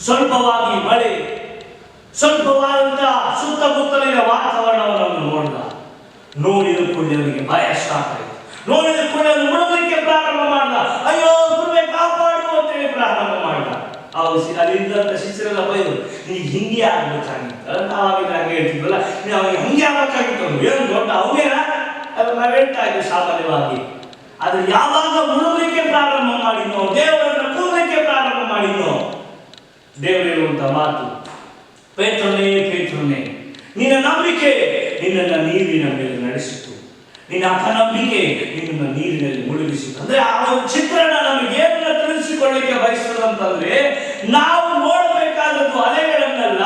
ಸ್ವಲ್ಪವಾಗಿ ಮಳೆ, ಸ್ವಲ್ಪವಾದಂತಹ ಸುತ್ತಮುತ್ತಲಿನ ವಾತಾವರಣವನ್ನು ನೋಡಿದ ಕೂಡಲೇ ಅವನಿಗೆ ಭಯ ಸ್ಟಾರ್ಟ್ ಆಯಿತು. ನೋಡಿದ ಕೂಡಲೇ ಅವನು ಮುಳುಗಲಿಕ್ಕೆ ಪ್ರಾರಂಭ ಮಾಡ್ದ. ಅಯ್ಯೋ ಗುರುವೇ ಕಾಪಾಡು ಅಂತೇಳಿ ಪ್ರಾರಂಭ ಮಾಡ್ದ. ಅಲ್ಲಿಂದ ಶಿಷ್ಯರೆಲ್ಲ ಬೈದು, ನಿನಗೆ ಹಿಂಗೆ ಆಗ್ಬೇಕಾಗಿತ್ತು. ನಾವಾಗಿ ಹಂಗೆ ಹೇಳ್ತಿದ್ವಲ್ಲ, ನೀವು ಅವನಿಗೆ ಹಂಗೆ ಆಗ್ಬೇಕಾಗಿತ್ತು. ಏನು ದೊಡ್ಡ ಅವನೇನ ಅದು ನಾವು ಹೇಳ್ತಾ ಇದ್ವಿ ಸಾಮಾನ್ಯವಾಗಿ. ಆದ್ರೆ ಯಾವಾಗ ಮುಳುಗಲಿಕ್ಕೆ ಪ್ರಾರಂಭ ಮಾಡಿದ್ನೋ, ದೇವರನ್ನು ಕೂಗಲಿಕ್ಕೆ ಪ್ರಾರಂಭ ಮಾಡಿದ್ನೋ, ದೇವರು ಹೇಳುವಂತ ಮಾತು, ಪೇತ್ರನೇ ನಿನ್ನ ನಂಬಿಕೆ ನಿನ್ನನ್ನು ನೀರಿನ ಮೇಲೆ ನಡೆಸಿತು, ನಿನ್ನ ಅಪನಂಬಿಕೆ ನಿನ್ನನ್ನು ನೀರಿನಲ್ಲಿ ಮುಳುಗಿಸಿತು. ಅಂದ್ರೆ ಆ ಒಂದು ಚಿತ್ರಣ ನಮಗೆ ಏನನ್ನ ತಿಳಿಸಿಕೊಳ್ಳಿಕ್ಕೆ ಬಯಸ್ತದಂತಂದ್ರೆ, ನಾವು ನೋಡಬೇಕಾದದ್ದು ಅಲೆಗಳನ್ನಲ್ಲ,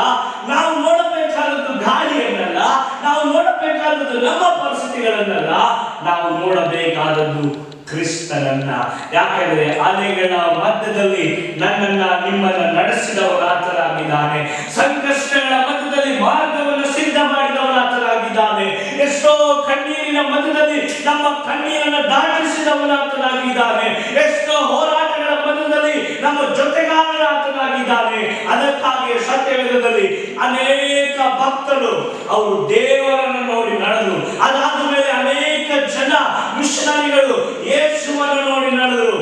ನಾವು ನೋಡಬೇಕಾದದ್ದು ಗಾಳಿಯನ್ನಲ್ಲ, ನಾವು ನೋಡಬೇಕಾದದ್ದು ನಮ್ಮ ಪರಿಸ್ಥಿತಿಗಳನ್ನಲ್ಲ, ನಾವು ನೋಡಬೇಕಾದದ್ದು ಕ್ರಿಸ್ತನನ್ನ. ಯಾಕಂದ್ರೆ ಅಲೆಗಳ ಮಧ್ಯದಲ್ಲಿ ನನ್ನನ್ನ ನಿಮ್ಮನ್ನ ನಡೆಸಿದವರಾತರಾಗಿದ್ದಾನೆ. ಸಂಕಷ್ಟಗಳ ಮಧ್ಯದಲ್ಲಿ ಮಾರ್ಗವನ್ನು ಸಿದ್ಧ ಮಾಡಿದವರಾತರಾಗಿದ್ದಾನೆ. ಎಷ್ಟೋ ಕಣ್ಣೀರಿನ ಮಧ್ಯದಲ್ಲಿ ನಮ್ಮ ಕಣ್ಣೀರನ್ನು ದಾಟಿಸಿದವರಾತರಾಗಿದ್ದಾನೆ. ಎಷ್ಟೋ ಹೋರಾಟಗಳ ಮಧ್ಯದಲ್ಲಿ ನಮ್ಮ ಜೊತೆಗಾರರಾತರಾಗಿದ್ದಾನೆ. ಅದಕ್ಕಾಗಿ ಸತ್ಯವೇದದಲ್ಲಿ ಅನೇಕ ಭಕ್ತರು ಅವರು ದೇವರನ್ನು ನೋಡಿ ನಡೆದರು. ಅದಾದ ಮೇಲೆ ಅನೇಕ ಜನ ಮಿಷನರಿಗಳು ಯೇಸುವನ್ನು ನೋಡಿ ನಡೆದರು.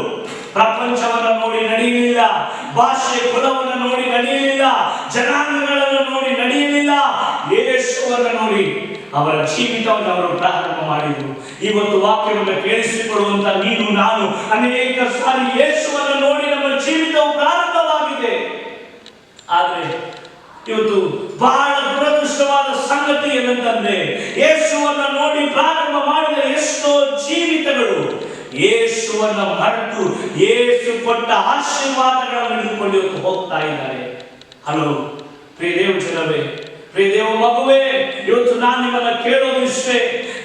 ಪ್ರಪಂಚವನ್ನು ನೋಡಿ ನಡೆಯಲಿಲ್ಲ, ಭಾಷೆ ಕುಲವನ್ನು ನೋಡಿ ನಡೆಯಲಿಲ್ಲ, ಜನಾಂಗಗಳನ್ನು ನೋಡಿ ನಡೆಯಲಿಲ್ಲ, ಯೇಸುವನ್ನು ನೋಡಿ ಅವರ ಜೀವಿತವನ್ನು ಅವರು ಪ್ರಾರಂಭ ಮಾಡಿದರು. ಇವತ್ತು ವಾಕ್ಯವನ್ನು ಕೇಳಿಸಿಕೊಳ್ಳುವಂತ ನೀನು ನಾನು ಅನೇಕ ಸಾರಿ ಯೇಸುವನ್ನು ನೋಡಿ ನಮ್ಮ ಜೀವಿತವು ಪ್ರಾರಂಭವಾಗಿದೆ. ಆದರೆ ಇವತ್ತು ಬಹಳ ದುರದೃಷ್ಟವಾದ ಸಂಗತಿ ಏನಂತಂದ್ರೆ, ಯೇಸುವನ್ನು ನೋಡಿ ಪ್ರಾರಂಭ ಮಾಡಿದ ಎಷ್ಟೋ ಜೀವಿತಗಳು ಯೇಸುವನ್ನ ಮರೆತು ಯೇಸು ಕೊಟ್ಟ ಆಶೀರ್ವಾದಗಳನ್ನು ಹಿಡಿದುಕೊಂಡು ಹೋಗ್ತಾ ಇದ್ದಾರೆ. ಹಲೋ ಪ್ರಿಯ ದೇವ ಜನವೇ, ಪ್ರಿಯ ದೇವ ಮಗುವೇ, ಇವತ್ತು ನಾನು ನಿಮ್ಮನ್ನ ಕೇಳೋದು ಇಷ್ಟೇ.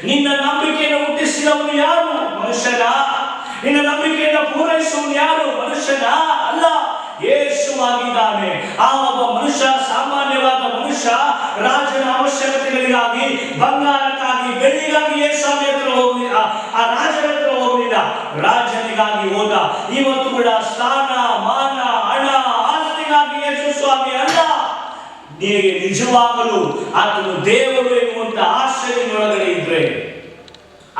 ನಿನ್ನ ನಂಬಿಕೆಯನ್ನು ಹುಟ್ಟಿಸಿದವನು ಯಾರು? ಮನುಷ್ಯನ. ನಿನ್ನ ನಂಬಿಕೆಯನ್ನು ಪೂರೈಸುವನು ಯಾರು? ಮನುಷ್ಯನ ಅಲ್ಲ, ಯೇಸುವಾಗಿದ್ದಾನೆ. ಆ ಒಬ್ಬ ಮನುಷ್ಯ, ಸಾಮಾನ್ಯವಾದ ಮನುಷ್ಯ, ರಾಜನ ಅವಶ್ಯಕತೆಗಳಿಗಾಗಿ, ಬಂಗಾರಕ್ಕಾಗಿ, ಬೆಳ್ಳಿಗಾಗಿ ಯೇಸು ಹತ್ರ ಹೋಗಲಿಲ್ಲ, ಆ ರಾಜನ ಹತ್ರ ಹೋಗಲಿಲ್ಲ, ರಾಜನಿಗಾಗಿ ಹೋದ. ಇವತ್ತು ಕೂಡ ಸ್ಥಾನ, ಮಾನ, ಹಣ, ಆಸ್ತಿಗಾಗಿ ಯೇಸು ಸ್ವಾಮಿ ಅಲ್ಲ. ನಿನಗೆ ನಿಜವಾಗಲು ಆತನು ದೇವರು ಎನ್ನುವಂತ ಆಶ್ಚರ್ಯದೊಳಗಡೆ ಇದ್ರೆ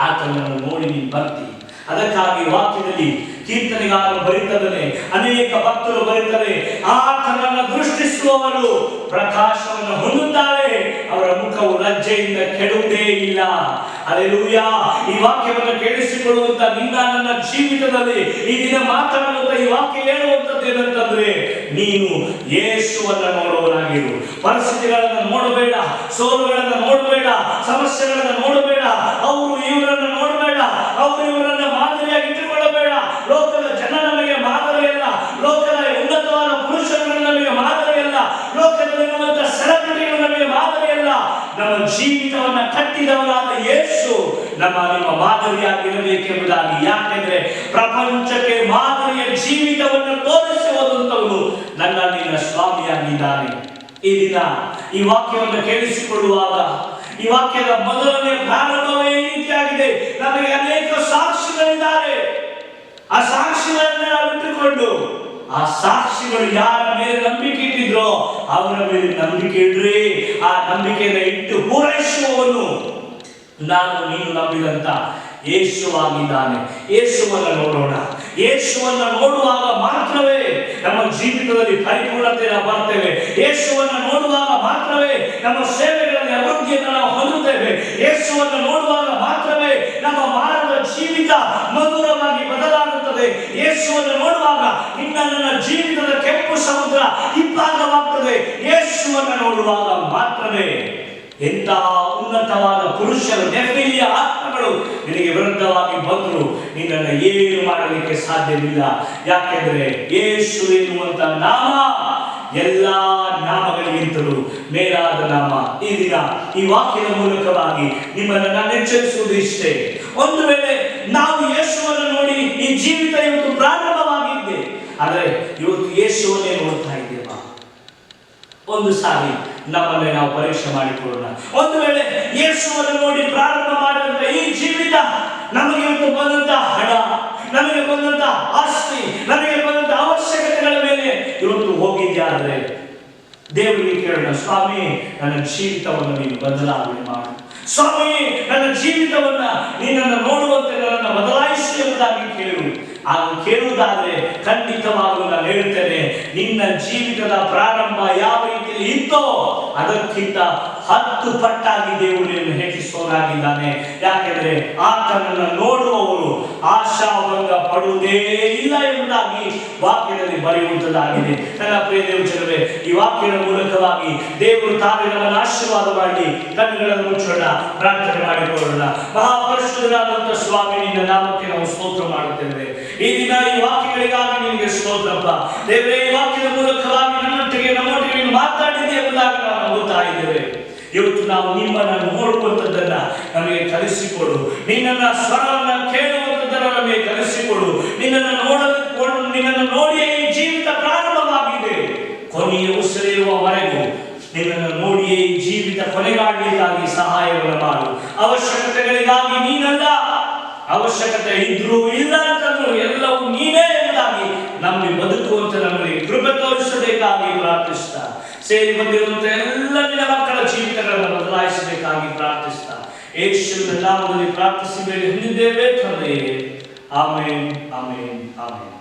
ಆತನನ್ನು ನೋಡಿ ನೀನು ಬರ್ತಿ. ಅದಕ್ಕಾಗಿ ವಾಕ್ಯದಲ್ಲಿ ಕೀರ್ತನೆಗಾರರು ಬರೀತಾರೆ, ಅನೇಕ ಭಕ್ತರು ಬರೀತಾರೆ, ಆತನನ್ನು ದೃಷ್ಟಿಸುವವರು ಪ್ರಕಾಶವನ್ನು ಹೊಂದುತ್ತಾರೆ, ಅವರ ಮುಖವು ಲಜ್ಜೆಯಿಂದ ಕೆಡುವುದೇ ಇಲ್ಲ. ಹಲ್ಲೆಲೂಯಾ. ಈ ವಾಕ್ಯವನ್ನು ಕೇಳಿಸಿಕೊಳ್ಳುವಂತ ನಿನ್ನ ನನ್ನ ಜೀವಿತದಲ್ಲಿ ಈ ದಿನ ಮಾತನಾಡುವಂತ ಈ ವಾಕ್ಯ ಹೇಳುವಂತದ್ದು ಏನಂತಂದ್ರೆ, ನೀನು ಯೇಸುವನ್ನು ನೋಡುವವನಾಗಿರು. ಪರಿಸ್ಥಿತಿಗಳನ್ನು ನೋಡಬೇಡ, ಸೋಲುಗಳನ್ನು ನೋಡಬೇಡ, ಸಮಸ್ಯೆಗಳನ್ನು ನೋಡಬೇಡ, ಅವರು ಇವರನ್ನು ನೋಡಬೇಡ, ಅವರು ಇವರನ್ನ ಮಾದರಿಯಾಗಿ ಇಟ್ಟುಕೊಳ್ಳಬೇಡ. ಲೋಕದ ಜನ ನಮಗೆ ಮಾದರಿಯಲ್ಲ, ಲೋಕದ ಉನ್ನತವಾದ ಪುರುಷರು ನಮಗೆ ಮಾದರಿಯಲ್ಲ, ಲೋಕದಲ್ಲಿರುವಂತಹ ಸೆಲೆಬ್ರಿಟಿಗಳು ನಮಗೆ ಮಾದರಿಯಲ್ಲ. ನಮ್ಮ ಜೀವಿತವನ್ನ ಕಟ್ಟಿದವರಾದ ಯೇಸು ನಿಮ್ಮ ಮಾದರಿಯಾಗಿರಬೇಕೆಂಬುದಾಗಿ. ಯಾಕೆಂದ್ರೆ ಪ್ರಪಂಚಕ್ಕೆ ಮಾದರಿಯ ಜೀವಿತವನ್ನು ತೋರಿಸಿ ಹೋದಂತವನು ನನ್ನ ನಿನ್ನ ಸ್ವಾಮಿಯಾಗಿದ್ದಾನೆ. ಈ ದಿನ ಈ ವಾಕ್ಯವನ್ನು ಕೇಳಿಸಿಕೊಳ್ಳುವಾಗ ಈ ವಾಕ್ಯದ ಮೊದಲನೇ ಪ್ರಾರಂಭವೇ ಈ ರೀತಿಯಾಗಿದೆ. ನಮಗೆ ಅನೇಕ ಸಾಕ್ಷಿಗಳಿದ್ದಾರೆ. ಆ ಸಾಕ್ಷಿಗಳನ್ನ ನಾವು ಇಟ್ಟುಕೊಂಡು ಆ ಸಾಕ್ಷಿಗಳು ಯಾರ ಮೇಲೆ ನಂಬಿಕೆ ಇಟ್ಟಿದ್ರೋ ಅವರ ಮೇಲೆ ನಂಬಿಕೆ ಇಡ್ರಿ. ಆ ನಂಬಿಕೆಯನ್ನು ಇಟ್ಟು ಪೂರೈಸುವವನು ನಾನು ನೀನು ನಂಬಿದಂತ ಯೇಸುವಾಗಿದ್ದಾನೆ. ಯೇಸುವನ್ನು ನೋಡೋಣ. ಯೇಸುವನ್ನು ನೋಡುವಾಗ ಮಾತ್ರವೇ ನಮ್ಮ ಜೀವಿತದಲ್ಲಿ ಪರಿಪೂರ್ಣತೆ ನಾವು ಬರ್ತೇವೆ. ಯೇಸುವನ್ನು ನೋಡುವಾಗ ಮಾತ್ರವೇ ನಮ್ಮ ಸೇವೆಗಳಲ್ಲಿ ಅಭಿವೃದ್ಧಿಯನ್ನು ನಾವು ಹೊಂದುತ್ತೇವೆ. ಯೇಸುವನ್ನು ನೋಡುವಾಗ ಮಾತ್ರವೇ ನಮ್ಮ ಮಾನವ ಜೀವಿತ ಮಧುರವಾಗಿ ಬದಲಾಗುತ್ತದೆ. ಯೇಸುವನ್ನು ನೋಡುವಾಗ ನನ್ನ ಜೀವಿತದ ಕೆಂಪು ಸಮುದ್ರ ಇಬ್ಬಾಗವಾಗ್ತದೆ. ಯೇಸುವನ್ನು ನೋಡುವಾಗ ಮಾತ್ರವೇ ಎಂತಹ ಉನ್ನತವಾದ ಪುರುಷರು, ನೆಫಿಲಿಯ ಆತ್ಮಗಳು ನಿನಗೆ ವಿರುದ್ಧವಾಗಿ ಬಂದರು ನಿನ್ನನ್ನು ಏನು ಮಾಡಲಿಕ್ಕೆ ಸಾಧ್ಯವಿಲ್ಲ. ಯಾಕೆಂದ್ರೆ ಯೇಸು ಎನ್ನುವಂತ ನಾಮ ಎಲ್ಲಾ ನಾಮಗಳಿಗಿಂತಲೂ ಮೇಲಾದ ನಾಮ. ಈ ದಿನ ಈ ವಾಕ್ಯದ ಮೂಲಕವಾಗಿ ನಿಮ್ಮನ್ನು ನಾನು ಎಚ್ಚರಿಸುವುದು ಇಷ್ಟೇ. ಒಂದು ವೇಳೆ ನಾವು ಯೇಸುವನ್ನು ನೋಡಿ ಈ ಜೀವಿತ ಇವತ್ತು ಪ್ರಾರಂಭವಾಗಿದ್ದೆ, ಆದರೆ ಇವತ್ತು ಯೇಸುವನ್ನೇ ನೋಡ್ತಾ ಇದ್ದೇವಾ? ಒಂದು ಸಾರಿ ನಮ್ಮನ್ನೇ ನಾವು ಪರೀಕ್ಷೆ ಮಾಡಿಕೊಳ್ಳೋಣ. ಒಂದು ವೇಳೆ ಯೇಸುವನ್ನು ನೋಡಿ ಪ್ರಾರಂಭ ಮಾಡಿದಂತ ಈ ಜೀವಿತ ನಮಗೆ ಇವತ್ತು ಬಂದಂತ ಹಣ, ನಮಗೆ ಬಂದಂತ ಆಸ್ತಿ, ನಮಗೆ ಬಂದಂತ ಅವಶ್ಯಕತೆಗಳ ಮೇಲೆ ಇವತ್ತು ಹೋಗಿದ್ಯಾದ್ರೆ ದೇವರಿಗೆ ಕೇಳೋಣ, ಸ್ವಾಮಿ ನನ್ನ ಜೀವಿತವನ್ನು ನೀನು ಬದಲಾವಣೆ ಮಾಡು. ಸ್ವಾಮಿ ನನ್ನ ಜೀವಿತವನ್ನ ನೀನನ್ನು ನೋಡುವಂತೆ ನನ್ನನ್ನು ಬದಲಾಯಿಸಿ ಎಂಬುದಾಗಿ ಕೇಳು. ಆಗ ಕೇಳುವುದಾದ್ರೆ ಖಂಡಿತವಾಗಲೂ ನಾನು ಹೇಳ್ತೇನೆ, ನಿನ್ನ ಜೀವಿತದ ಪ್ರಾರಂಭ ಯಾವ ರೀತಿಯಲ್ಲಿ ಇತ್ತೋ ಅದಕ್ಕಿಂತ 10 ಪಟ್ಟಾಗಿ ದೇವರನ್ನು ಹೆಚ್ಚಿಸುವವನಾಗಿದ್ದಾನೆ. ಯಾಕೆಂದ್ರೆ ಆತನನ್ನು ನೋಡುವವರು ಆಶಾಭಂಗ ಪಡುವುದೇ ಇಲ್ಲ ಎಂಬುದಾಗಿ ವಾಕ್ಯದಲ್ಲಿ ಬರೆಯುವಂತದ್ದಾಗಿದೆ. ನನ್ನ ಪ್ರಿಯ ದೇವಜನರೇ, ಈ ವಾಕ್ಯದ ಮೂಲಕವಾಗಿ ದೇವರು ತಾನೇ ನಮ್ಮನ್ನು ಆಶೀರ್ವಾದ ಮಾಡಿ ಕಣ್ಣುಗಳನ್ನು ಮುಚ್ಚೋಣ, ಪ್ರಾರ್ಥನೆ ಮಾಡಿಕೊಳ್ಳೋಣ. ಮಹಾಪರಿಶುದ್ಧನಾದಂತ ಸ್ವಾಮಿ, ನಿನ್ನ ನಾಮಕ್ಕೆ ನಾವು ಸ್ತೋತ್ರ ಮಾಡುತ್ತೇವೆ. ಈ ದಿನ ಈ ವಾಕ್ಯಗಳಿಗಾಗಿ ನಿನಗೆ ಸ್ತೋತ್ರಪ್ಪ ದೇವರೇ. ಈ ವಾಕ್ಯದ ಮೂಲಕವಾಗಿ ನಮ್ಮೊಟ್ಟಿಗೆ ಮಾತಾಡಿದೆ ಎಂಬುದಾಗಿ ನಾವು ನಂಬುತ್ತಾ ಇದ್ದೇವೆ. ಇವತ್ತು ನಾವು ನಿಮ್ಮನ್ನು ನೋಡುವಂಥದ್ದನ್ನ ನಮಗೆ ಕಲಿಸಿಕೊಡು. ನಿನ್ನನ್ನ ಸ್ವರವನ್ನ ಕೇಳುವಂಥದ್ದನ್ನು ನಮಗೆ ಕಲಿಸಿಕೊಡು. ನಿನ್ನನ್ನು ನೋಡಿಯೇ ಈ ಜೀವಿತ ಪ್ರಾರಂಭವಾಗಿದೆ. ಕೊನೆಯ ಉಸಿರಿರುವವರೆಗೂ ನಿನ್ನನ್ನು ನೋಡಿಯೇ ಈ ಜೀವಿತ ಕೊನೆಗಾಡಲಿಕ್ಕಾಗಿ ಸಹಾಯವನ್ನು ಮಾಡು. ಅವಶ್ಯಕತೆಗಳಿಗಾಗಿ ನೀನಲ್ಲ, ಅವಶ್ಯಕತೆ ಇದ್ರೂ ಇಲ್ಲ ಅಂತಂದ್ರೂ ಎಲ್ಲವೂ ನೀನೇ ಎಂಬುದಾಗಿ ನಮಗೆ ಬದುಕುವಂತ ನಮಗೆ ಕೃಪೆ ತೋರಿಸಬೇಕಾಗಿ ಪ್ರಾರ್ಥಿಸ್ತಾ, ಸೇರಿ ಬಂದಿರುವಂತ ಎಲ್ಲ ನಿನ್ನ ಮಕ್ಕಳ ಜೀವಿತಗಳನ್ನು ಬದಲಾಯಿಸಬೇಕಾಗಿ ಪ್ರಾರ್ಥಿಸ್ತಾ, ಯೇಸುವಿನ ನಾಮದಲ್ಲಿ ಪ್ರಾರ್ಥಿಸಿ ಬೇಡಿ ಹೊಂದಿದ್ದೇವೆ ತಂದೆಯೇ. Amen, amen, amen.